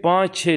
5-6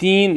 3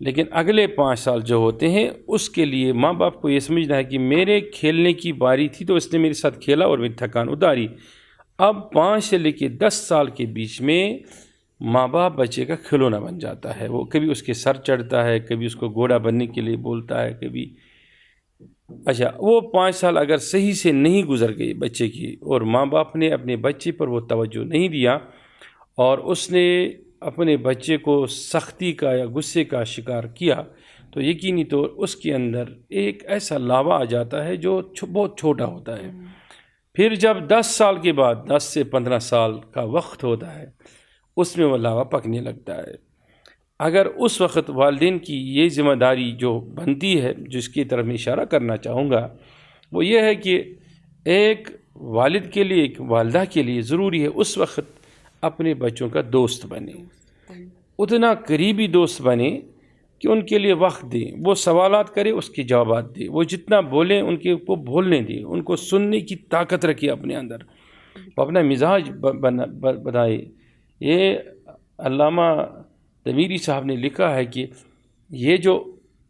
لیکن اگلے 5 سال جو ہوتے ہیں اس کے لیے ماں باپ کو یہ سمجھنا ہے کہ میرے کھیلنے کی باری تھی تو اس نے میرے ساتھ کھیلا اور میری تھکان اتاری. اب 5 سے لے کے 10 سال کے بیچ میں ماں باپ بچے کا کھلونا بن جاتا ہے. وہ کبھی اس کے سر چڑھتا ہے، کبھی اس کو گھوڑا بننے کے لیے بولتا ہے، کبھی اچھا وہ 5 سال اگر صحیح سے نہیں گزر گئی بچے کی اور ماں باپ نے اپنے بچے پر وہ توجہ نہیں دیا اور اس نے اپنے بچے کو سختی کا یا غصے کا شکار کیا تو یقینی طور اس کے اندر ایک ایسا لاوا آ جاتا ہے جو بہت چھوٹا ہوتا ہے. پھر جب 10 سال کے بعد 10 سے 15 سال کا وقت ہوتا ہے اس میں وہ لاوا پکنے لگتا ہے. اگر اس وقت والدین کی یہ ذمہ داری جو بنتی ہے، جس کی طرف میں اشارہ کرنا چاہوں گا، وہ یہ ہے کہ ایک والد کے لیے، ایک والدہ کے لیے ضروری ہے اس وقت اپنے بچوں کا دوست بنے، اتنا قریبی دوست بنے کہ ان کے لیے وقت دیں، وہ سوالات کرے اس کے جوابات دے، وہ جتنا بولیں ان کے کو بولنے دیں، ان کو سننے کی طاقت رکھے اپنے اندر، وہ اپنا مزاج بنائے. یہ علامہ تمیری صاحب نے لکھا ہے کہ یہ جو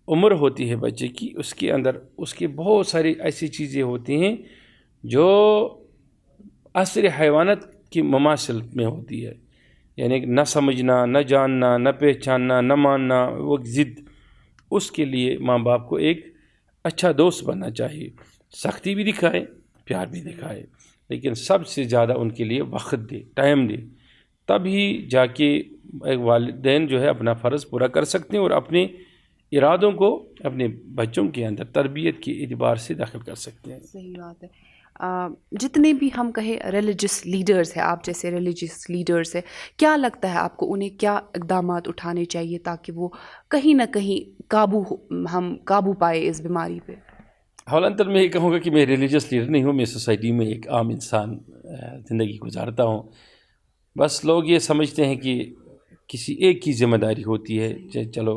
عمر ہوتی ہے بچے کی، اس کے اندر اس کے بہت ساری ایسی چیزیں ہوتی ہیں جو عصر حیوانات کی مماثل میں ہوتی ہے، یعنی نہ سمجھنا، نہ جاننا، نہ پہچاننا، نہ ماننا، وہ ضد. اس کے لیے ماں باپ کو ایک اچھا دوست بننا چاہیے، سختی بھی دکھائے، پیار بھی دکھائے، لیکن سب سے زیادہ ان کے لیے وقت دے، ٹائم دے. تب ہی جا کے ایک والدین جو ہے اپنا فرض پورا کر سکتے ہیں اور اپنے ارادوں کو اپنے بچوں کے اندر تربیت کے اعتبار سے داخل کر سکتے ہیں. صحیح بات ہے. جتنے بھی ہم کہیں ریلیجس لیڈرز ہیں، آپ جیسے ریلیجس لیڈرز ہیں، کیا لگتا ہے آپ کو انہیں کیا اقدامات اٹھانے چاہیے تاکہ وہ کہیں نہ کہیں ہم قابو پائے اس بیماری پہ؟ حالانکہ میں یہ کہوں گا کہ میں ریلیجس لیڈر نہیں ہوں، میں سوسائٹی میں ایک عام انسان زندگی گزارتا ہوں. بس لوگ یہ سمجھتے ہیں کہ کسی ایک کی ذمہ داری ہوتی ہے. چلو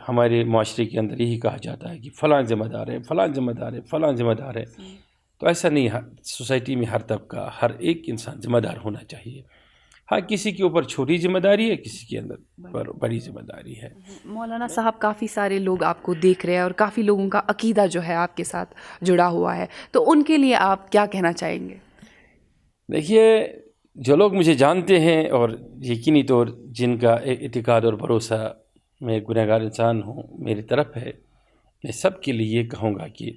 ہمارے معاشرے کے اندر یہی کہا جاتا ہے کہ فلاں ذمہ دار ہے، فلاں ذمہ دار ہے، فلاں ذمہ دار ہے. تو ایسا نہیں ہے. سوسائٹی میں ہر طبقہ، ہر ایک انسان ذمہ دار ہونا چاہیے. ہاں کسی کے اوپر چھوٹی ذمہ داری ہے، کسی کے اندر بڑی ذمہ داری ہے. مولانا صاحب، کافی سارے لوگ آپ کو دیکھ رہے ہیں اور کافی لوگوں کا عقیدہ جو ہے آپ کے ساتھ جڑا ہوا ہے، تو ان کے لیے آپ کیا کہنا چاہیں گے؟ دیکھیے، جو لوگ مجھے جانتے ہیں اور یقینی طور جن کا اعتقاد اور بھروسہ میں گنہگار انسان ہوں میری طرف ہے، میں سب کے لیے یہ کہوں گا کہ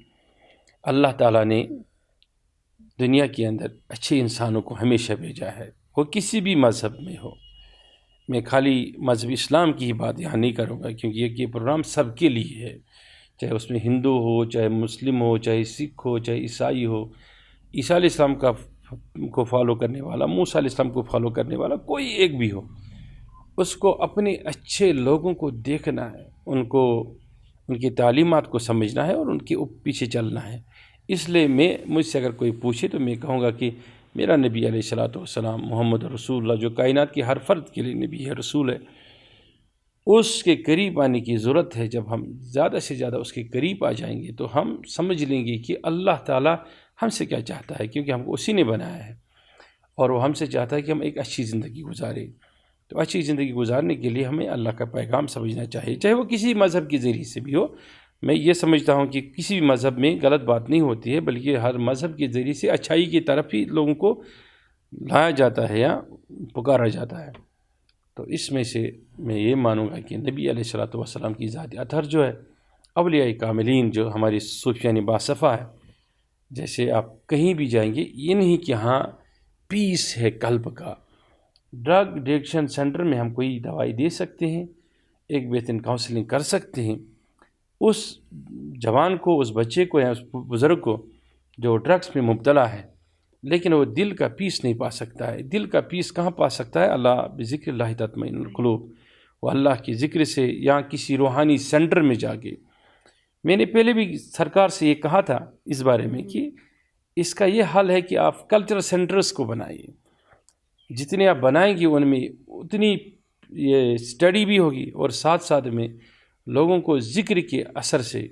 اللہ تعالیٰ نے دنیا کے اندر اچھے انسانوں کو ہمیشہ بھیجا ہے، وہ کسی بھی مذہب میں ہو. میں خالی مذہب اسلام کی ہی بات یہاں نہیں کروں گا کیونکہ یہ پروگرام سب کے لیے ہے، چاہے اس میں ہندو ہو، چاہے مسلم ہو، چاہے سکھ ہو، چاہے عیسائی ہو. عیسیٰ علیہ السلام کو فالو کرنے والا، موسیٰ علیہ السلام کو فالو کرنے والا کوئی ایک بھی ہو، اس کو اپنے اچھے لوگوں کو دیکھنا ہے، ان کی تعلیمات کو سمجھنا ہے اور ان کے پیچھے چلنا ہے. اس لیے مجھ سے اگر کوئی پوچھے تو میں کہوں گا کہ میرا نبی علیہ الصلوۃ والسلام محمد رسول اللہ، جو کائنات کی ہر فرد کے لیے نبی ہے، رسول ہے، اس کے قریب آنے کی ضرورت ہے. جب ہم زیادہ سے زیادہ اس کے قریب آ جائیں گے تو ہم سمجھ لیں گے کہ اللہ تعالیٰ ہم سے کیا چاہتا ہے، کیونکہ ہم کو اسی نے بنایا ہے اور وہ ہم سے چاہتا ہے کہ ہم ایک اچھی زندگی گزاریں. تو اچھی زندگی گزارنے کے لیے ہمیں اللہ کا پیغام سمجھنا چاہیے، چاہے وہ کسی مذہب کے ذریعے سے بھی ہو. میں یہ سمجھتا ہوں کہ کسی بھی مذہب میں غلط بات نہیں ہوتی ہے، بلکہ ہر مذہب کے ذریعے سے اچھائی کی طرف ہی لوگوں کو لایا جاتا ہے یا پکارا جاتا ہے. تو اس میں سے میں یہ مانوں گا کہ نبی علیہ الصلوۃ والسلام کی ذات اطہر جو ہے، اولیاء کاملین جو ہماری صوفیانی باصفا ہے، جیسے آپ کہیں بھی جائیں گے یہ نہیں کہ ہاں پیس ہے قلب کا. ڈرگ ایڈکشن سینٹر میں ہم کوئی دوائی دے سکتے ہیں، ایک بہترین کاؤنسلنگ کر سکتے ہیں. اس جوان کو، اس بچے کو یا اس بزرگ کو جو ڈرگس میں مبتلا ہے لیکن وہ دل کا پیس نہیں پا سکتا ہے. دل کا پیس کہاں پا سکتا ہے؟ اللہ بذکر اللہ تطمئن القلوب، وہ اللہ کے ذکر سے یا کسی روحانی سینٹر میں جا کے. میں نے پہلے بھی سرکار سے یہ کہا تھا اس بارے میں کہ اس کا یہ حل ہے کہ آپ کلچرل سینٹرز کو بنائیے. جتنے آپ بنائیں گے ان میں اتنی یہ اسٹڈی بھی ہوگی اور ساتھ ساتھ میں لوگوں کو ذکر کے اثر سے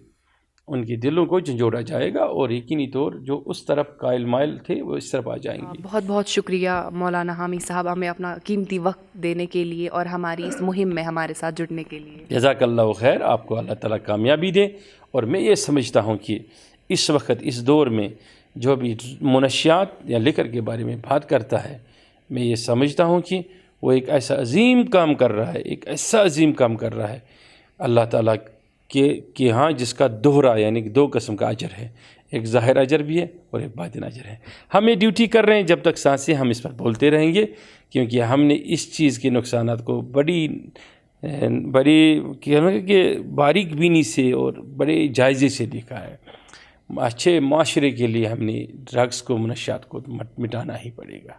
ان کے دلوں کو جھنجھوڑا جائے گا اور یقینی طور جو اس طرف قائل مائل تھے وہ اس طرف آ جائیں گے. بہت بہت شکریہ مولانا حامی صاحب ہمیں اپنا قیمتی وقت دینے کے لیے اور ہماری اس مہم میں ہمارے ساتھ جڑنے کے لیے. جزاک اللہ خیر. آپ کو اللہ تعالیٰ کامیابی دے. اور میں یہ سمجھتا ہوں کہ اس وقت اس دور میں جو بھی منشیات یا لیکر کے بارے میں بات کرتا ہے، میں یہ سمجھتا ہوں کہ وہ ایک ایسا عظیم کام کر رہا ہے، ایک ایسا عظیم کام کر رہا ہے اللہ تعالیٰ کہ ہاں جس کا دوہرا یعنی کہ 2 قسم کا اجر ہے، ایک ظاہر اجر بھی ہے اور ایک باطن اجر ہے. ہم یہ ڈیوٹی کر رہے ہیں، جب تک سانسیں ہم اس پر بولتے رہیں گے، کیونکہ ہم نے اس چیز کے نقصانات کو بڑی کہ باریک بینی سے اور بڑے جائزے سے دیکھا ہے. اچھے معاشرے کے لیے ہم نے ڈرگس کو، منشیات کو مٹانا ہی پڑے گا.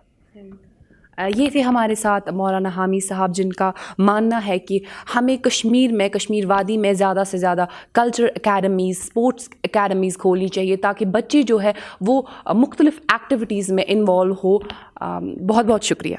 یہ تھے ہمارے ساتھ مولانا حامی صاحب، جن کا ماننا ہے کہ ہمیں کشمیر وادی میں زیادہ سے زیادہ کلچر اکیڈمیز، اسپورٹس اکیڈمیز کھولنی چاہیے تاکہ بچے جو ہے وہ مختلف ایکٹیویٹیز میں انوالو ہو. بہت بہت شکریہ.